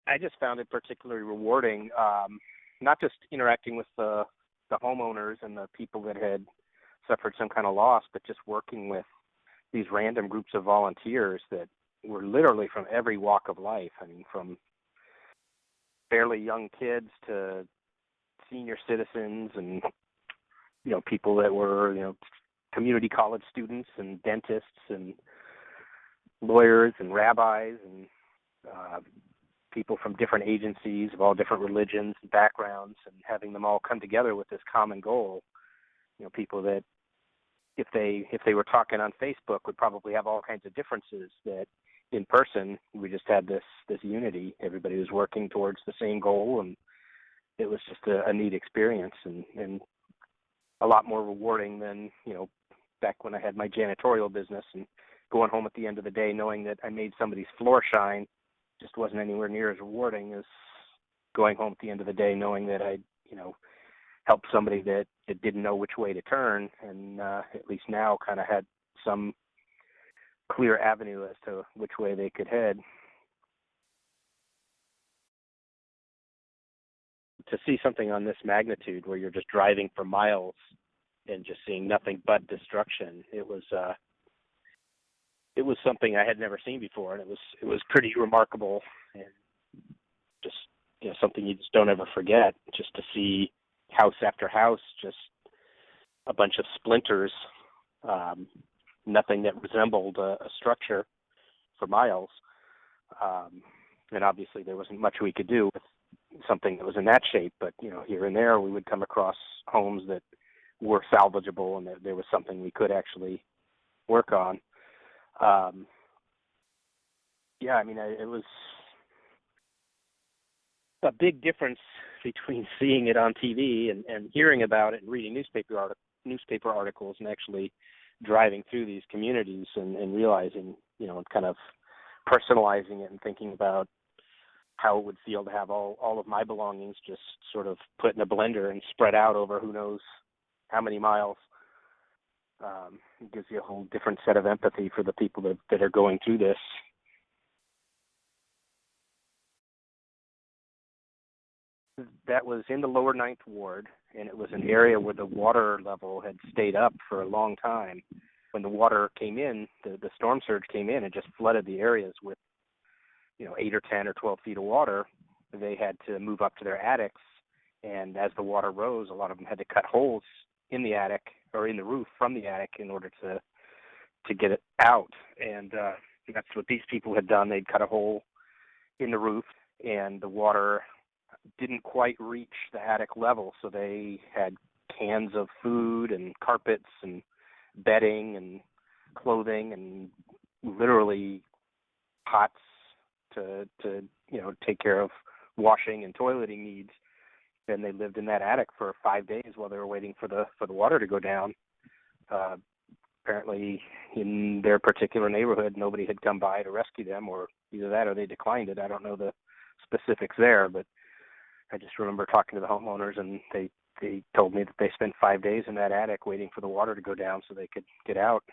I just found it particularly rewarding, not just interacting with the homeowners and the people that had suffered some kind of loss, but just working with these random groups of volunteers that were literally from every walk of life. I mean, from fairly young kids to senior citizens and, people that were, community college students and dentists and lawyers and rabbis and people from different agencies of all different religions and backgrounds, and having them all come together with this common goal. People that if they were talking on Facebook would probably have all kinds of differences, that in person we just had this unity. Everybody was working towards the same goal, and it was just a neat experience and a lot more rewarding than, back when I had my janitorial business, and going home at the end of the day knowing that I made somebody's floor shine just wasn't anywhere near as rewarding as going home at the end of the day knowing that I, helped somebody that didn't know which way to turn, and at least now kind of had some clear avenue as to which way they could head. To see something on this magnitude where you're just driving for miles and just seeing nothing but destruction, it was something I had never seen before, and it was pretty remarkable, and just something you just don't ever forget. Just to see house after house, just a bunch of splinters, nothing that resembled a structure for miles, and obviously there wasn't much we could do with something that was in that shape. But here and there we would come across homes that were salvageable, and that there was something we could actually work on. It was a big difference between seeing it on TV and hearing about it and reading newspaper articles and actually driving through these communities and realizing, and kind of personalizing it and thinking about how it would feel to have all of my belongings just sort of put in a blender and spread out over who knows how many miles. It gives you a whole different set of empathy for the people that are going through this. That was in the lower Ninth Ward, and it was an area where the water level had stayed up for a long time. When the water came in, the storm surge came in and just flooded the areas with, 8 or 10 or 12 feet of water. They had to move up to their attics, and as the water rose, a lot of them had to cut holes in the attic or in the roof from the attic in order to get it out. And that's what these people had done. They'd cut a hole in the roof, and the water didn't quite reach the attic level, so they had cans of food and carpets and bedding and clothing and literally pots to take care of washing and toileting needs. And they lived in that attic for 5 days while they were waiting for the water to go down. Apparently, in their particular neighborhood, nobody had come by to rescue them, or either that or they declined it. I don't know the specifics there, but I just remember talking to the homeowners, and they told me that they spent 5 days in that attic waiting for the water to go down so they could get out.